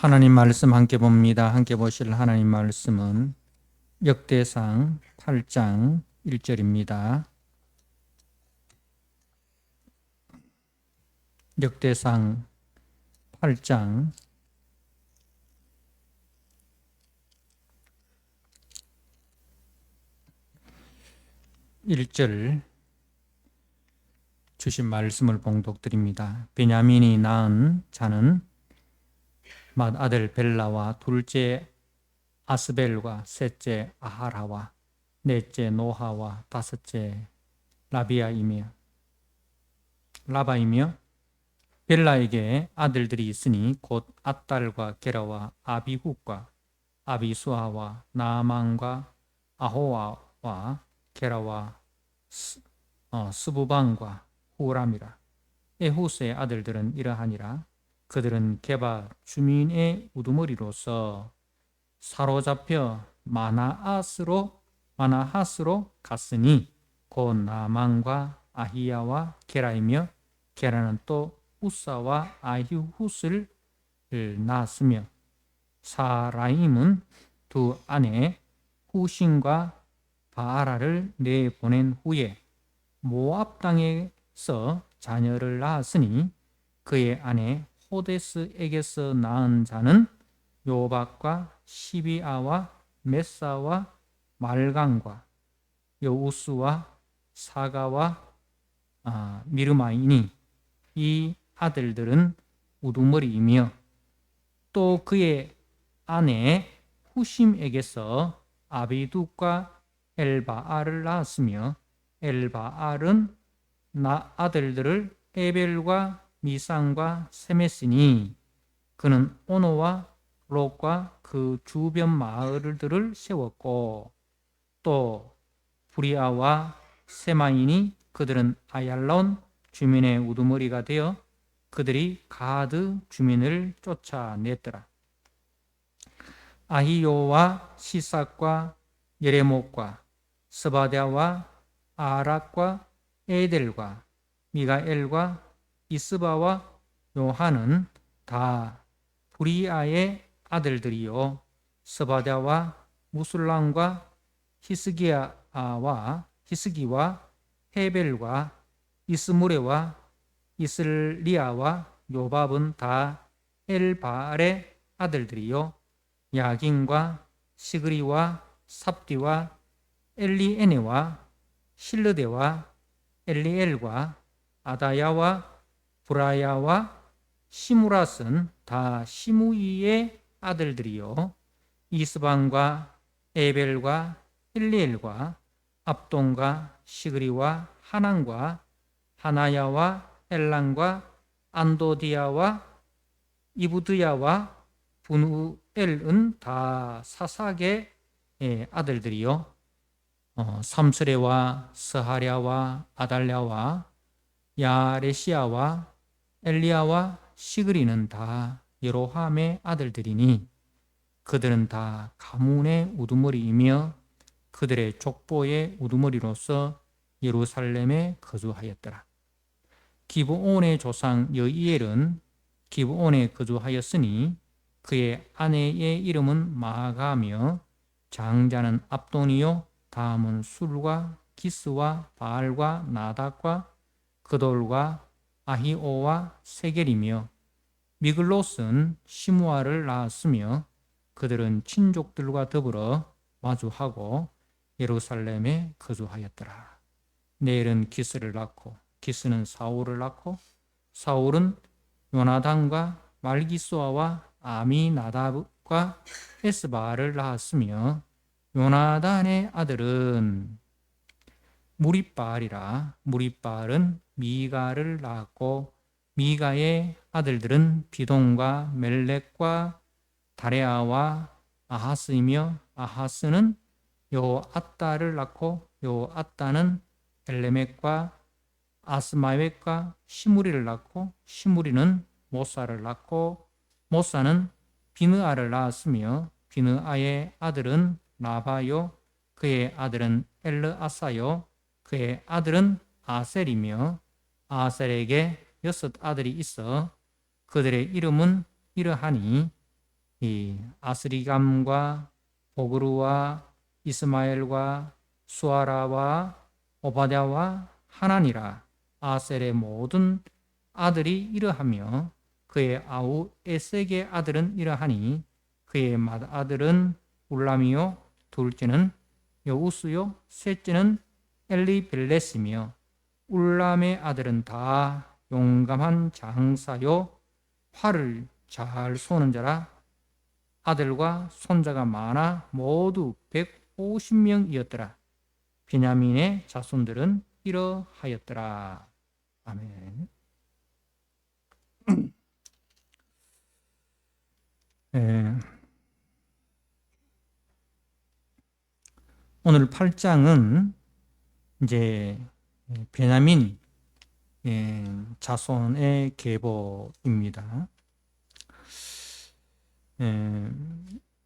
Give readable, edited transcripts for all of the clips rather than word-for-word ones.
하나님 말씀 함께 봅니다. 함께 보실 하나님 말씀은 역대상 8장 1절입니다. 역대상 8장 1절 주신 말씀을 봉독드립니다. 베냐민이 낳은 자는 맏아들 벨라와 둘째 아스벨과 셋째 아하라와 넷째 노하와 다섯째 라바이며 벨라에게 아들들이 있으니 곧 앗달과 게라와 아비훗과 아비수아와 나아만과 아호와와 게라와 스부방과 후람이라. 에후스의 아들들은 이러하니라. 그들은 게바 주민의 우두머리로서 사로잡혀 마나하스로 갔으니 곧 나만과 아히야와 게라이며 게라는 또 우사와 아히훗을 낳았으며 사라임은 두 아내 후신과 바아라를 내보낸 후에 모압 땅에서 자녀를 낳았으니 그의 아내 호데스에게서 낳은 자는 요박과 시비아와 메사와 말강과 여우스와 사가와 미르마이니 이 아들들은 우두머리이며 또 그의 아내 후심에게서 아비둑과 엘바알을 낳았으며 엘바알은 아들들을 에벨과 미상과 세메시니 그는 오노와 롯과 그 주변 마을들을 세웠고 또 부리아와 세마이니 그들은 아얄론 주민의 우두머리가 되어 그들이 가드 주민을 쫓아냈더라. 아히요와 시삭과 예레목과 스바랴와 아락과 에델과 미가엘과 이스바와 요한은 다 부리아의 아들들이요 스바랴와 무술람과 히스기와 헤벨과 이스무레와 이슬리아와 요밥은 다 엘바알의 아들들이요 야긴과 시그리와 삽디와 엘리에네와 실르데와 엘리엘과 아다야와 브라야와 시무랏은 다 시무이의 아들들이요 이스방과 에벨과 일리엘과 압돈과 시그리와 하난과 하나야와 엘란과 안도디아와 이부드야와 분우엘은 다 사삭의 아들들이요 삼스레와 스하랴와 아달랴와 야레시아와 엘리야와 시그리는 다 예로함의 아들들이니 그들은 다 가문의 우두머리이며 그들의 족보의 우두머리로서 예루살렘에 거주하였더라. 기브온의 조상 여이엘은 기브온에 거주하였으니 그의 아내의 이름은 마아가며 장자는 압돈이요 다음은 술과 기스와 바알과 나닥과 그돌과 아히오와 세겔이며 미글롯은 시무아를 낳았으며 그들은 친족들과 더불어 마주하고 예루살렘에 거주하였더라. 네엘은 기스를 낳고 기스는 사울을 낳고 사울은 요나단과 말기수아와 아미나답과 에스바를 낳았으며 요나단의 아들은 무리바알이라. 무리바알은 미가를 낳았고 미가의 아들들은 비동과 멜렉과 다레아와 아하스이며 아하스는 요앗다를 낳고 요앗다는 엘레멕과 아스마웻과 시무리를 낳고 시무리는 모사를 낳고 모사는 비느아를 낳았으며 비느아의 아들은 나바요 그의 아들은 엘르아사요 그의 아들은 아셀이며 아셀에게 6 아들이 있어 그들의 이름은 이러하니 이 아스리감과 보그루와 이스마엘과 수아라와 오바댜와 하나니라 아셀의 모든 아들이 이러하며 그의 아우 에색의 아들은 이러하니 그의 맏아들은 울람이요 둘째는 여우스요 셋째는 엘리벨렛이며 울람의 아들은 다 용감한 장사요 활을 잘 쏘는 자라 아들과 손자가 많아 모두 150명이었더라. 베냐민의 자손들은 이러하였더라. 아멘. 예, 오늘 8장은 이제 베냐민 자손의 계보입니다.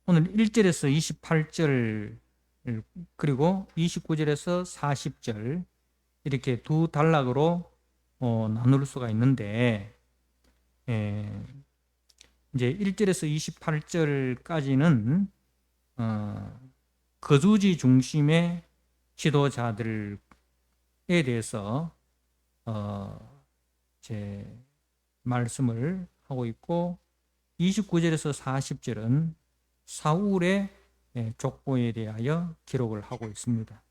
오늘 1절에서 28절 그리고 29절에서 40절 이렇게 두 단락으로 나눌 수가 있는데 이제 1절에서 28절까지는 거주지 중심의 지도자들에 대해서 제 말씀을 하고 있고 29절에서 40절은 사울의 족보에 대하여 기록을 하고 있습니다.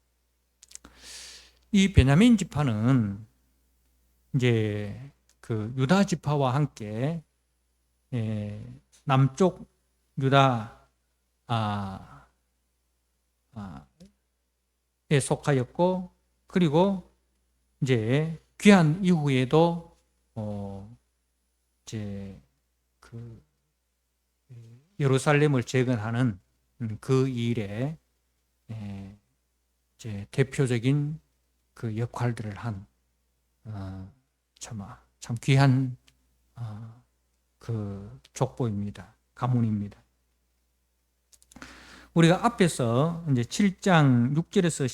이 베냐민 지파는 이제 그 유다 지파와 함께 남쪽 유다에 속하였고 그리고 이제 귀환 이후에도 이제 그 예루살렘을 재건하는 그 일에 이제 대표적인 그 역할들을 한 참 귀한 그 족보입니다. 가문입니다. 우리가 앞에서 이제 7장 6절에서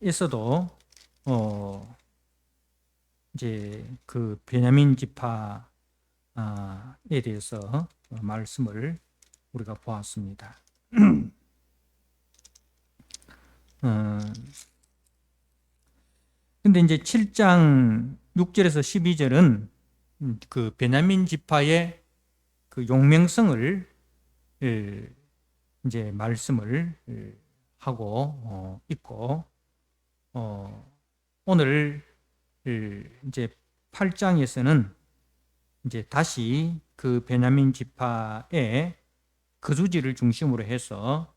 12절에서도 이제 그 베냐민 지파에 대해서 말씀을 우리가 보았습니다. 근데 이제 7장 6절에서 12절은 그 베냐민 지파의 그 용맹성을 이제 말씀을 하고 있고 오늘 이제 8장에서는 이제 다시 그 베냐민 지파의 거주지를 중심으로 해서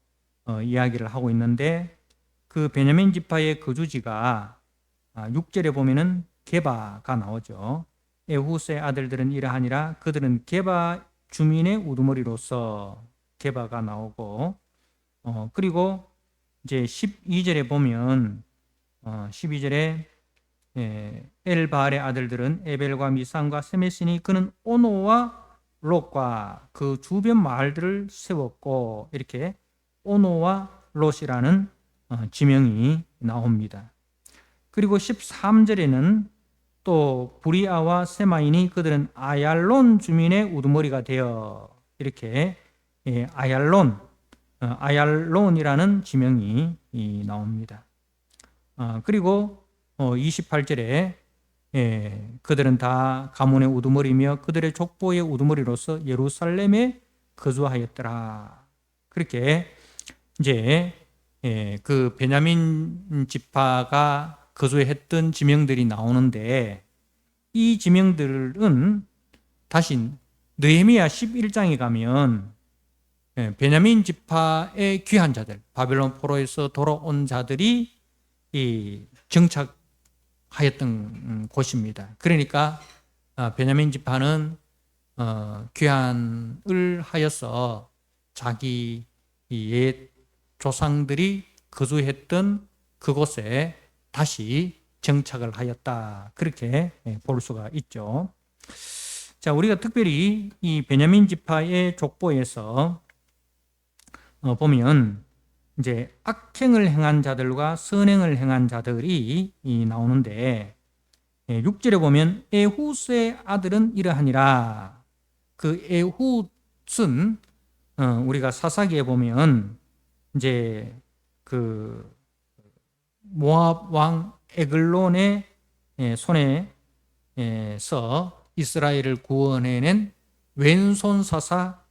이야기를 하고 있는데 그 베냐민 지파의 거주지가 6절에 보면은 게바가 나오죠. 에훗의 아들들은 이러하니라 그들은 게바 주민의 우두머리로서 게바가 나오고 그리고 이제 12절에 보면 12절에 엘바알의 아들들은 에벨과 미산과 세메시니 그는 오노와 롯과 그 주변 마을들을 세웠고 이렇게 오노와 롯이라는 지명이 나옵니다. 그리고 13절에는 또 부리아와 세마이니 그들은 아얄론 주민의 우두머리가 되어 이렇게 아얄론이라는 지명이 나옵니다. 그리고 28절에 그들은 다 가문의 우두머리며 그들의 족보의 우두머리로서 예루살렘에 거주하였더라. 그렇게 이제 그 베냐민 지파가 거주했던 지명들이 나오는데 이 지명들은 다시 느헤미야 11장에 가면 베냐민 지파의 귀한 자들, 바벨론 포로에서 돌아온 자들이 정착하였던 곳입니다. 그러니까 베냐민 지파는 귀환을 하여서 자기 옛 조상들이 거주했던 그곳에 다시 정착을 하였다. 그렇게 볼 수가 있죠. 자, 우리가 특별히 이 베냐민 지파의 족보에서 보면 이제 악행을 행한 자들과 선행을 행한 자들이 나오는데 6절에 보면 에훗의 아들은 이러하니라. 그 에훗은 에훗은 우리가 사사기에 보면 이제 그 모압 왕 에글론의 손에서 이스라엘을 구원해낸 왼손 사사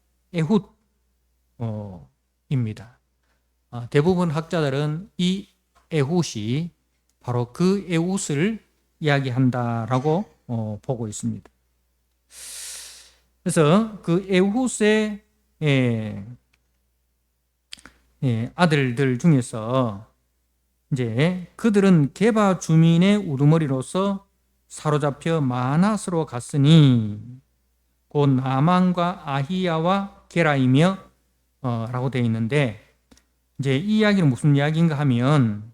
에훗입니다. 대부분 학자들은 이 에훗이 바로 그 에훗을 이야기한다라고 보고 있습니다. 그래서 그 에훗의 아들들 중에서 이제 그들은 게바 주민의 우두머리로서 사로잡혀 마낫으로 갔으니 곧 나만과 아히야와 게라이며 라고 되어 있는데, 이제 이 이야기는 무슨 이야기인가 하면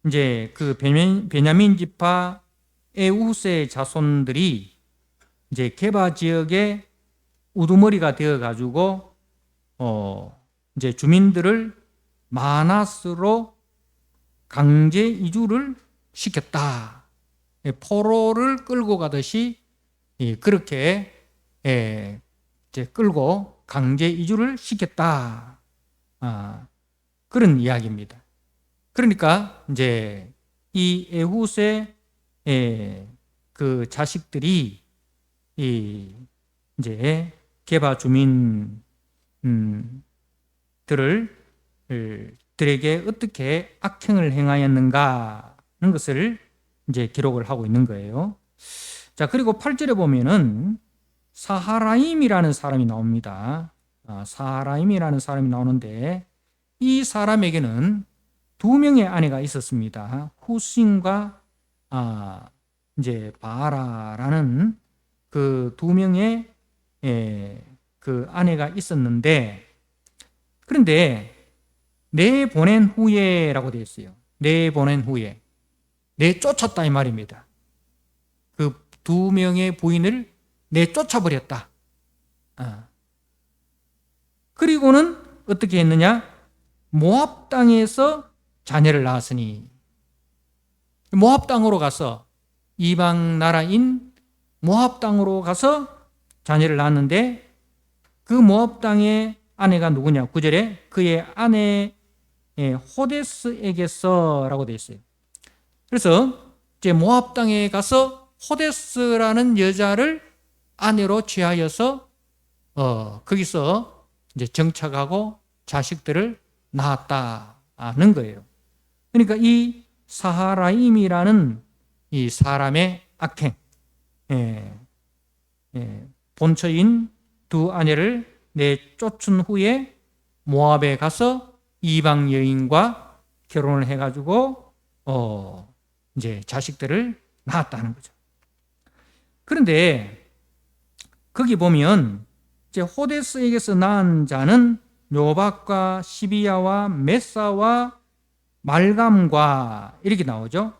이제 그 베냐민 지파 에훗의 자손들이 이제 게바 지역의 우두머리가 되어 가지고 이제 주민들을 마낫으로 강제 이주를 시켰다. 포로를 끌고 가듯이 그렇게 이제 끌고 강제 이주를 시켰다. 그런 이야기입니다. 그러니까 이제 이 에훗의 그 자식들이 이제 게바 들에게 어떻게 악행을 행하였는가 하는 것을 이제 기록을 하고 있는 거예요. 자, 그리고 8절에 보면은 사하라임이라는 사람이 나옵니다. 사하라임이라는 사람이 나오는데 이 사람에게는 두 명의 아내가 있었습니다. 후신과 이제 바라라는 그 두 명의 그 아내가 있었는데, 그런데 내보낸 후에라고 되어 있어요. 내보낸 후에 내쫓았다 이 말입니다. 그 두 명의 부인을 내쫓아버렸다. 그리고는 어떻게 했느냐? 모압 땅에서 자녀를 낳았으니, 모압 땅으로 가서 이방 나라인 모압 땅으로 가서 자녀를 낳았는데, 그 모압 땅의 아내가 누구냐? 9절에 그의 아내 호데스에게서라고 되어 있어요. 그래서 이제 모압 땅에 가서 호데스라는 여자를 아내로 취하여서 거기서 이제 정착하고 자식들을 낳았다는 거예요. 그러니까 이 사하라임이라는 이 사람의 악행, 본처인 두 아내를 내쫓은 후에 모압에 가서 이방 여인과 결혼을 해가지고 이제 자식들을 낳았다는 거죠. 그런데 거기 보면 이제 호데스에게서 낳은 자는 요박과 시비야와 메사와 말감과 이렇게 나오죠.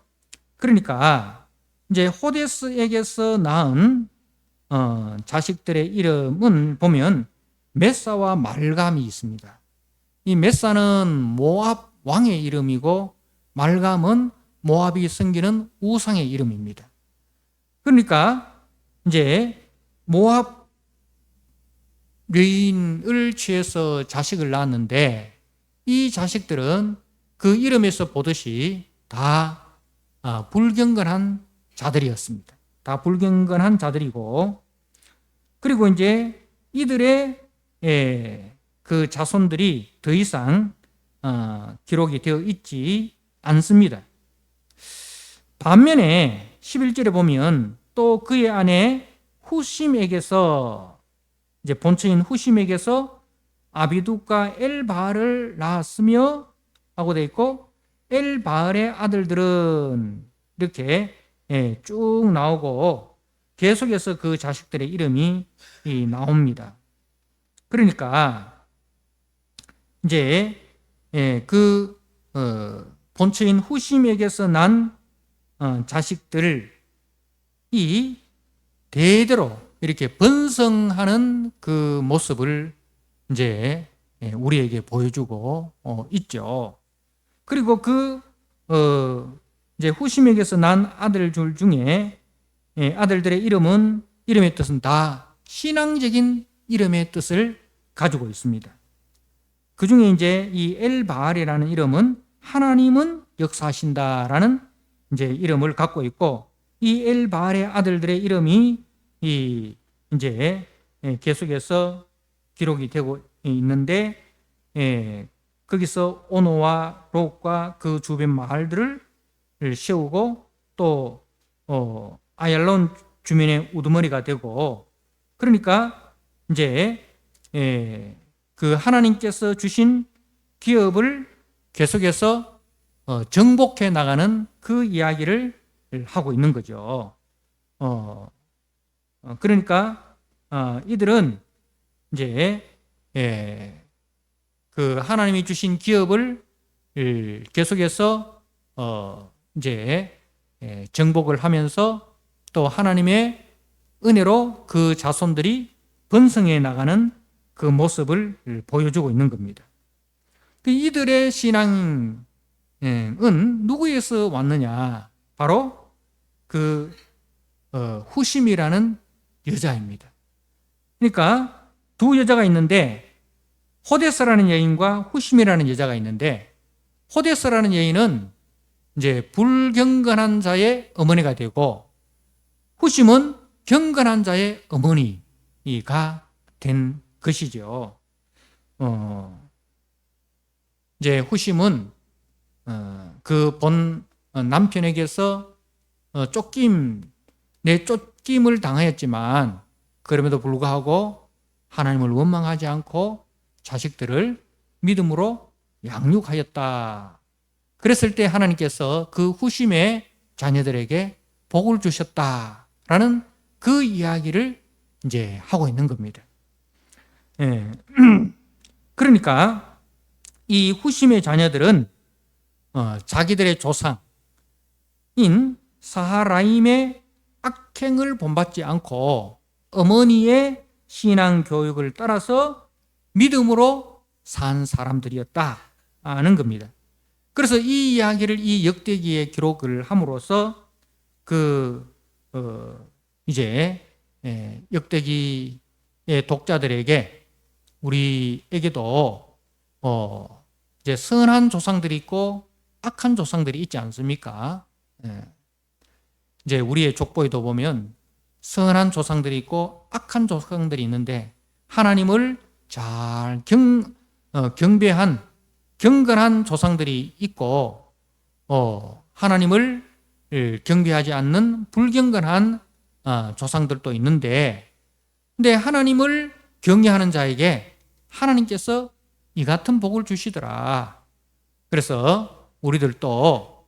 그러니까 이제 호데스에게서 낳은 자식들의 이름은 보면 메사와 말감이 있습니다. 이 메사는 모압 왕의 이름이고 말감은 모압이 섬기는 우상의 이름입니다. 그러니까 이제 모압 여인을 취해서 자식을 낳았는데, 이 자식들은 그 이름에서 보듯이 다 불경건한 자들이었습니다. 다 불경건한 자들이고, 그리고 이제 이들의 그 자손들이 더 이상 기록이 되어 있지 않습니다. 반면에 11절에 보면 또 그의 아내 후심에게서, 이제 본처인 후심에게서 아비둑과 엘바알을 낳았으며 하고 되어 있고, 엘바알의 아들들은 이렇게 쭉 나오고 계속해서 그 자식들의 이름이 나옵니다. 그러니까 이제 그 본처인 후심에게서 난 자식들이 대대로 이렇게 번성하는 그 모습을 이제 우리에게 보여주고 있죠. 그리고 그 이제 후심에게서 난 아들들 중에 아들들의 이름의 뜻은 다 신앙적인 이름의 뜻을 가지고 있습니다. 그 중에 이제 이 엘바알이라는 이름은 하나님은 역사하신다라는 이제 이름을 갖고 있고, 이 엘바알의 아들들의 이름이 이제 계속해서 기록이 되고 있는데, 거기서 오노와 롯과 그 주변 마을들을 세우고 또 아얄론 주민의 우두머리가 되고, 그러니까 이제 그 하나님께서 주신 기업을 계속해서 정복해 나가는 그 이야기를 하고 있는 거죠. 그러니까 이들은 이제 그 하나님이 주신 기업을 계속해서 이제 정복을 하면서 또 하나님의 은혜로 그 자손들이 번성해 나가는 그 모습을 보여주고 있는 겁니다. 이들의 신앙은 누구에서 왔느냐? 바로 그 후심이라는 여자입니다. 그러니까 두 여자가 있는데, 호데스라는 여인과 후심이라는 여자가 있는데, 호데스라는 여인은 이제 불경건한 자의 어머니가 되고, 후심은 경건한 자의 어머니가 된 것이죠. 이제 후심은 그 본 남편에게서 쫓김을 당하였지만, 그럼에도 불구하고 하나님을 원망하지 않고 자식들을 믿음으로 양육하였다. 그랬을 때 하나님께서 그 후심의 자녀들에게 복을 주셨다라는 그 이야기를 이제 하고 있는 겁니다. 그러니까 이 후심의 자녀들은 자기들의 조상인 사하라임의 악행을 본받지 않고 어머니의 신앙 교육을 따라서 믿음으로 산 사람들이었다는 겁니다. 그래서 이 이야기를 이 역대기에 기록을 함으로써 이제 역대기의 독자들에게, 우리에게도 이제 선한 조상들이 있고 악한 조상들이 있지 않습니까? 이제 우리의 족보에도 보면 선한 조상들이 있고 악한 조상들이 있는데, 하나님을 잘 경배한 경건한 조상들이 있고, 하나님을 경배하지 않는 불경건한 조상들도 있는데, 근데 하나님을 경외하는 자에게 하나님께서 이 같은 복을 주시더라. 그래서 우리들도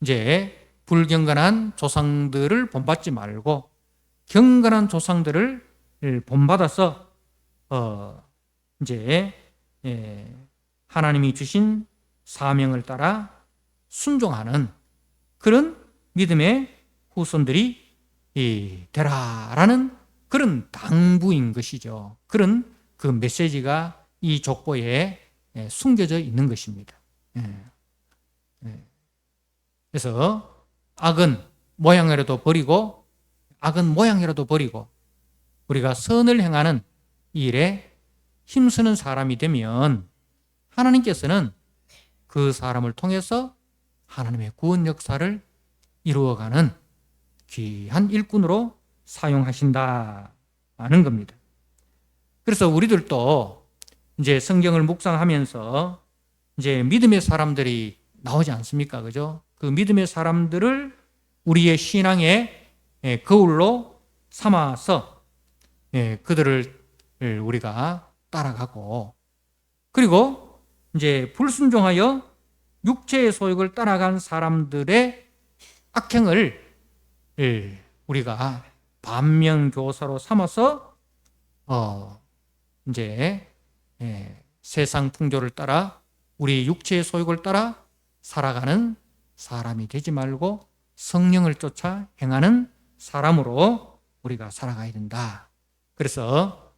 이제 불경건한 조상들을 본받지 말고 경건한 조상들을 본받아서 이제 하나님이 주신 사명을 따라 순종하는 그런 믿음의 후손들이 되라라는 그런 당부인 것이죠. 그런 그 메시지가 이 족보에 숨겨져 있는 것입니다. 그래서 악은 모양이라도 버리고 우리가 선을 행하는 이 일에 힘쓰는 사람이 되면 하나님께서는 그 사람을 통해서 하나님의 구원 역사를 이루어가는 귀한 일꾼으로 사용하신다는 겁니다. 그래서 우리들도 이제 성경을 묵상하면서 이제 믿음의 사람들이 나오지 않습니까? 그죠? 그 믿음의 사람들을 우리의 신앙의 거울로 삼아서 그들을 우리가 따라가고, 그리고 이제 불순종하여 육체의 소욕을 따라간 사람들의 악행을 우리가 반면교사로 삼아서 이제 세상 풍조를 따라 우리 육체의 소욕을 따라 살아가는 사람이 되지 말고 성령을 쫓아 행하는 사람으로 우리가 살아가야 된다. 그래서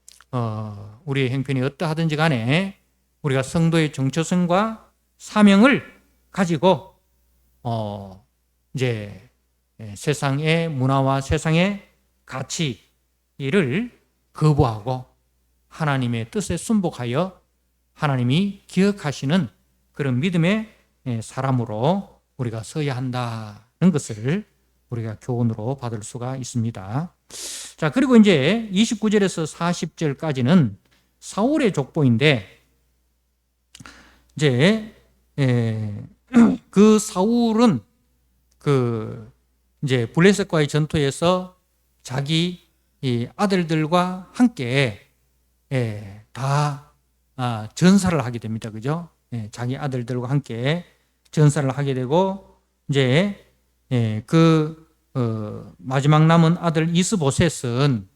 우리의 형편이 어떠하든지 간에 우리가 성도의 정체성과 사명을 가지고 이제 세상의 문화와 세상의 가치를 거부하고 하나님의 뜻에 순복하여 하나님이 기억하시는 그런 믿음의 사람으로 우리가 서야 한다는 것을 우리가 교훈으로 받을 수가 있습니다. 자, 그리고 이제 29절에서 40절까지는 사울의 족보인데, 이제 그 사울은 이제 블레셋과의 전투에서 자기 이 아들들과 함께 다 전사를 하게 됩니다. 그죠? 자기 아들들과 함께 전사를 하게 되고, 이제 마지막 남은 아들 이스보셋은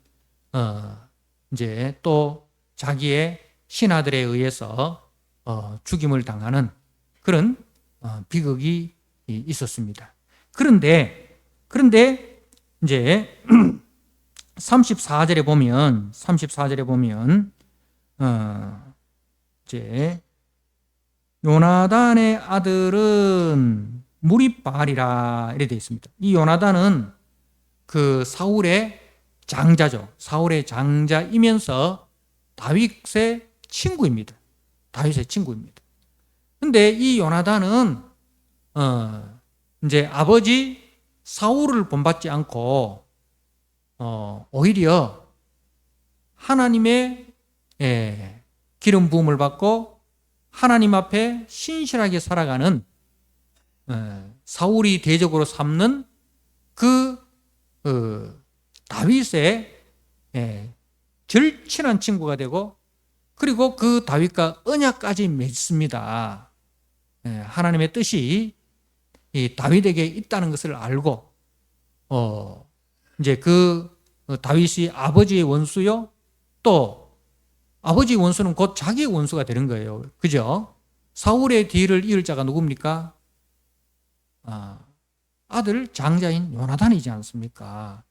이제 또 자기의 신하들에 의해서 죽임을 당하는 그런 비극이 있었습니다. 그런데 이제 34절에 보면 이제 요나단의 아들은 무리바알이라 이렇게 되어 있습니다. 이 요나단은 그 사울의 장자죠. 사울의 장자이면서 다윗의 친구입니다. 근데 이 요나단은 이제 아버지 사울을 본받지 않고 오히려 하나님의 기름 부음을 받고 하나님 앞에 신실하게 살아가는 사울이 대적으로 삼는 다윗의 절친한 친구가 되고, 그리고 그 다윗과 언약까지 맺습니다. 하나님의 뜻이 이 다윗에게 있다는 것을 알고, 이제 다윗이 아버지의 원수요, 또 아버지의 원수는 곧 자기의 원수가 되는 거예요. 그죠? 사울의 뒤를 이을 자가 누굽니까? 아들 장자인 요나단이지 않습니까?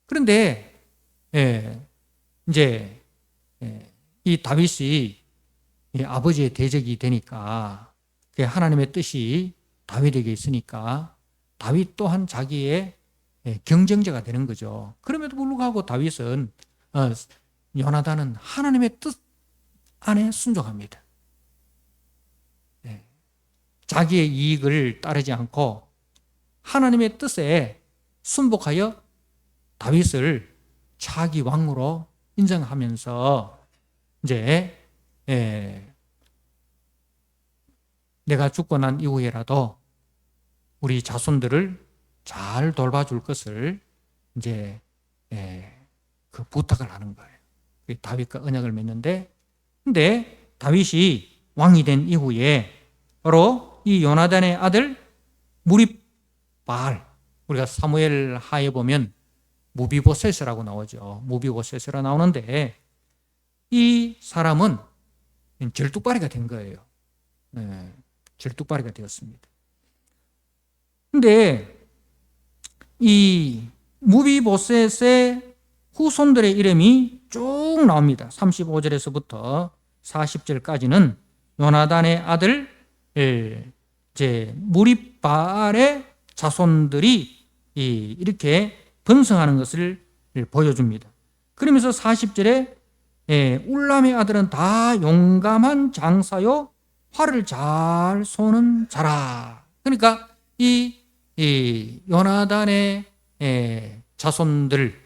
그런데 이제 이 다윗이 아버지의 대적이 되니까 하나님의 뜻이 다윗에게 있으니까 다윗 또한 자기의 경쟁자가 되는 거죠. 그럼에도 불구하고 다윗은 요나단은 하나님의 뜻 안에 순종합니다. 자기의 이익을 따르지 않고 하나님의 뜻에 순복하여 다윗을 차기 왕으로 인정하면서 이제 내가 죽고 난 이후에라도 우리 자손들을 잘 돌봐줄 것을 이제 그 부탁을 하는 거예요. 다윗과 언약을 맺는데, 근데 다윗이 왕이 된 이후에 바로 이 요나단의 아들 무리바알, 우리가 사무엘 하에 보면 무비보셋이라고 나오죠. 무비보셋이라고 나오는데 이 사람은 절뚝발이가 된 거예요. 절뚝발이가 되었습니다. 근데 이 무비보셋의 후손들의 이름이 쭉 나옵니다. 35절에서부터 40절까지는 요나단의 아들 이제 무리바알의 자손들이 이렇게 번성하는 것을 보여줍니다. 그러면서 40절에 울람의 아들은 다 용감한 장사요 활을 잘 쏘는 자라. 그러니까 이 요나단의 자손들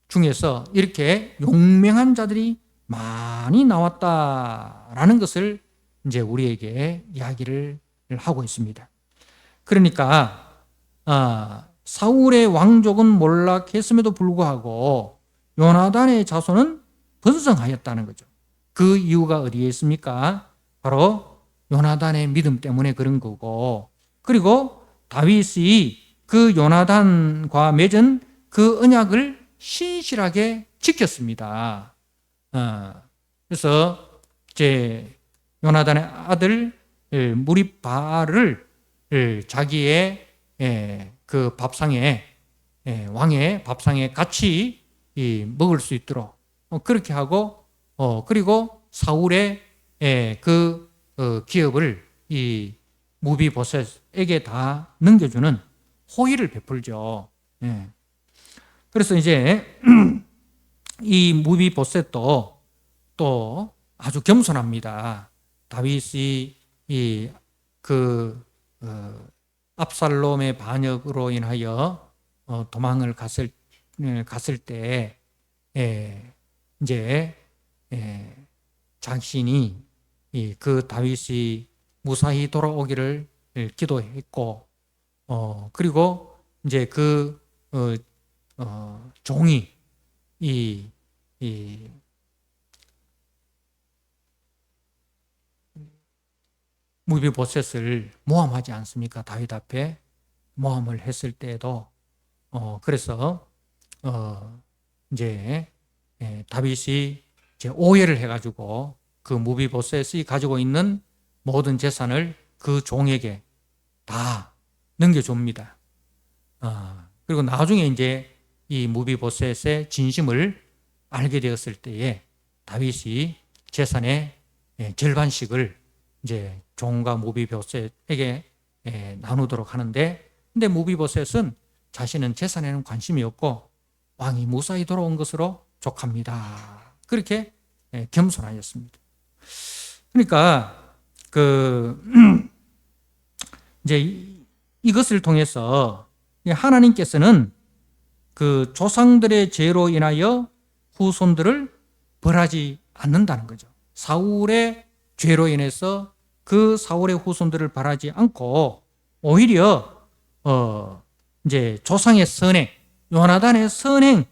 중에서 이렇게 용맹한 자들이 많이 나왔다라는 것을 이제 우리에게 이야기를 하고 있습니다. 그러니까 사울의 왕족은 몰락했음에도 불구하고 요나단의 자손은 번성하였다는 거죠. 그 이유가 어디에 있습니까? 바로 요나단의 믿음 때문에 그런 거고, 그리고 다윗이 그 요나단과 맺은 그 언약을 신실하게 지켰습니다. 그래서 이제 요나단의 아들 무리바알을 자기의 그 밥상에, 왕의 밥상에 같이 먹을 수 있도록 그렇게 하고, 그리고 사울의 그 기업을 이 무비보셋에게 다 넘겨주는 호의를 베풀죠. 그래서 이제 이 무비보셋도 또 아주 겸손합니다. 다윗이 압살롬의 반역으로 인하여 도망을 갔을 때 이제 자신이 그 다윗이 무사히 돌아오기를 기도했고, 그리고 이제 그 종이 이 무비보셋을 모함하지 않습니까? 다윗 앞에 모함을 했을 때에도 그래서 이제 다윗이 이제 오해를 해가지고 그 무비보셋이 가지고 있는 모든 재산을 그 종에게 다 넘겨줍니다. 그리고 나중에 이제 이 무비보셋의 진심을 알게 되었을 때에 다윗이 재산의 절반씩을 이제 종과 무비보셋에게 나누도록 하는데, 근데 무비보셋은 자신은 재산에는 관심이 없고 왕이 무사히 돌아온 것으로 족합니다. 그렇게 겸손하였습니다. 그러니까 이제 이것을 통해서 하나님께서는 그 조상들의 죄로 인하여 후손들을 벌하지 않는다는 거죠. 사울의 죄로 인해서 그 사울의 후손들을 벌하지 않고 오히려 이제 조상의 선행, 요나단의 선행에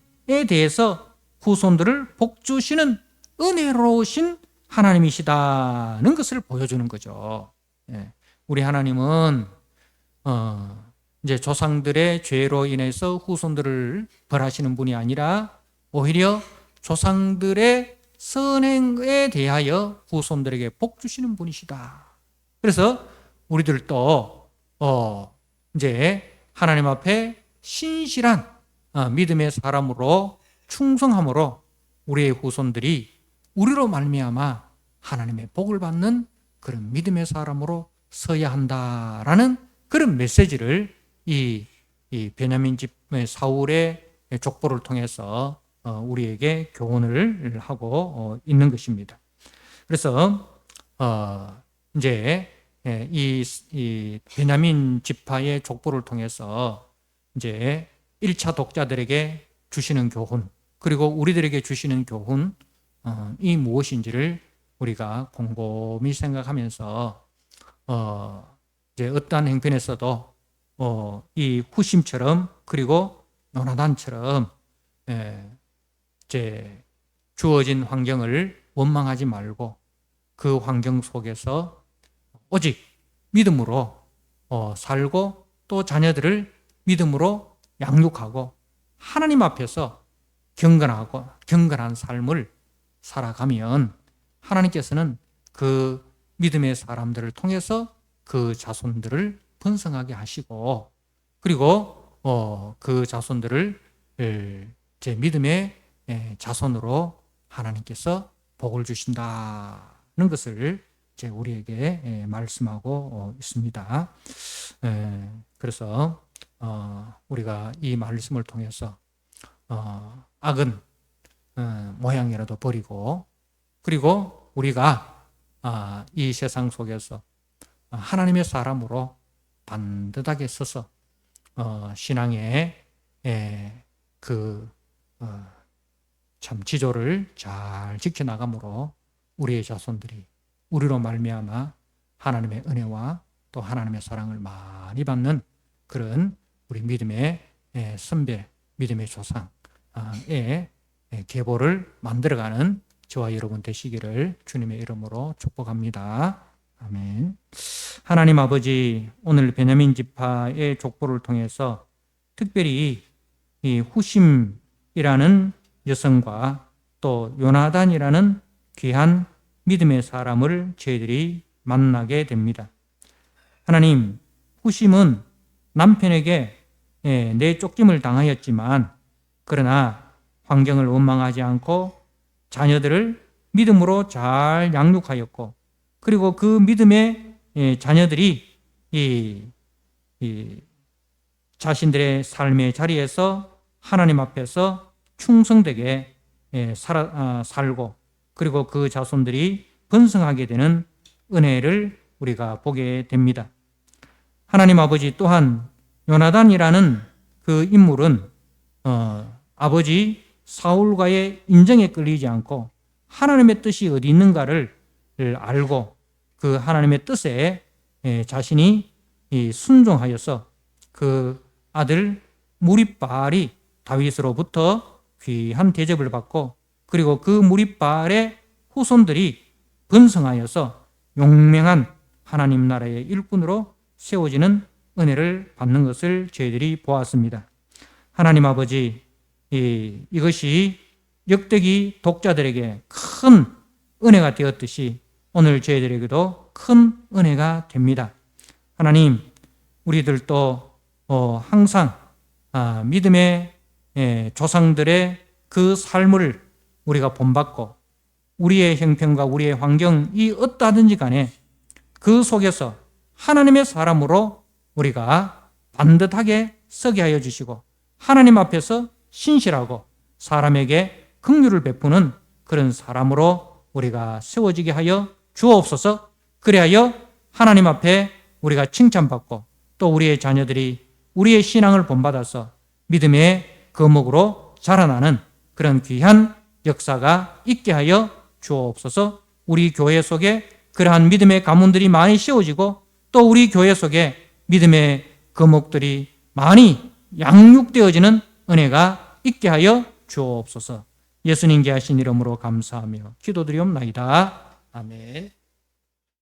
대해서 후손들을 복주시는 은혜로우신 하나님이시다는 것을 보여주는 거죠. 우리 하나님은 이제 조상들의 죄로 인해서 후손들을 벌하시는 분이 아니라 오히려 조상들의 선행에 대하여 후손들에게 복 주시는 분이시다. 그래서 우리들도 이제 하나님 앞에 신실한 믿음의 사람으로 충성함으로 우리의 후손들이 우리로 말미암아 하나님의 복을 받는 그런 믿음의 사람으로 서야 한다라는 그런 메시지를 이 베냐민 집의 사울의 족보를 통해서 우리에게 교훈을 하고 있는 것입니다. 그래서 이제 이 베냐민 지파의 족보를 통해서 이제 1차 독자들에게 주시는 교훈, 그리고 우리들에게 주시는 교훈이 무엇인지를 우리가 곰곰이 생각하면서 이제 어떠한 행편에서도 이 후심처럼 그리고 요나단처럼 이제 주어진 환경을 원망하지 말고 그 환경 속에서 오직 믿음으로 살고 또 자녀들을 믿음으로 양육하고 하나님 앞에서 경건한 삶을 살아가면 하나님께서는 그 믿음의 사람들을 통해서 그 자손들을 번성하게 하시고, 그리고 그 자손들을 제 믿음의 자손으로 하나님께서 복을 주신다는 것을 이제 우리에게 말씀하고 있습니다. 그래서 우리가 이 말씀을 통해서 악은 모양이라도 버리고, 그리고 우리가 이 세상 속에서 하나님의 사람으로 반듯하게 서서 신앙의 참 지조를 잘 지켜나가므로 우리의 자손들이 우리로 말미암아 하나님의 은혜와 또 하나님의 사랑을 많이 받는 그런 우리 믿음의 선배, 믿음의 조상의 계보를 만들어가는 저와 여러분 되시기를 주님의 이름으로 축복합니다. 아멘. 하나님 아버지, 오늘 베냐민 지파의 족보를 통해서 특별히 이 후심이라는 여성과 또 요나단이라는 귀한 믿음의 사람을 저희들이 만나게 됩니다. 하나님, 후심은 남편에게 내쫓김을 당하였지만 그러나 환경을 원망하지 않고 자녀들을 믿음으로 잘 양육하였고, 그리고 그 믿음의 자녀들이 자신들의 삶의 자리에서 하나님 앞에서 충성되게 살고 그리고 그 자손들이 번성하게 되는 은혜를 우리가 보게 됩니다. 하나님 아버지 또한 요나단이라는 그 인물은 아버지 사울과의 인정에 끌리지 않고 하나님의 뜻이 어디 있는가를 알고 그 하나님의 뜻에 자신이 순종하여서 그 아들 무리발이 다윗으로부터 귀한 대접을 받고 그리고 그 무리발의 후손들이 번성하여서 용맹한 하나님 나라의 일꾼으로 세워지는 은혜를 받는 것을 저희들이 보았습니다. 하나님 아버지, 이것이 역대기 독자들에게 큰 은혜가 되었듯이 오늘 저희들에게도 큰 은혜가 됩니다. 하나님, 우리들도 항상 믿음의 조상들의 그 삶을 우리가 본받고 우리의 형편과 우리의 환경이 어떠하든지 간에 그 속에서 하나님의 사람으로 우리가 반듯하게 서게 하여 주시고 하나님 앞에서 신실하고 사람에게 긍휼을 베푸는 그런 사람으로 우리가 세워지게 하여 주옵소서. 그리하여 하나님 앞에 우리가 칭찬받고 또 우리의 자녀들이 우리의 신앙을 본받아서 믿음의 거목으로 자라나는 그런 귀한 역사가 있게 하여 주옵소서. 우리 교회 속에 그러한 믿음의 가문들이 많이 씌워지고 또 우리 교회 속에 믿음의 거목들이 많이 양육되어지는 은혜가 있게 하여 주옵소서. 예수님께 하신 이름으로 감사하며 기도드리옵나이다. 아멘.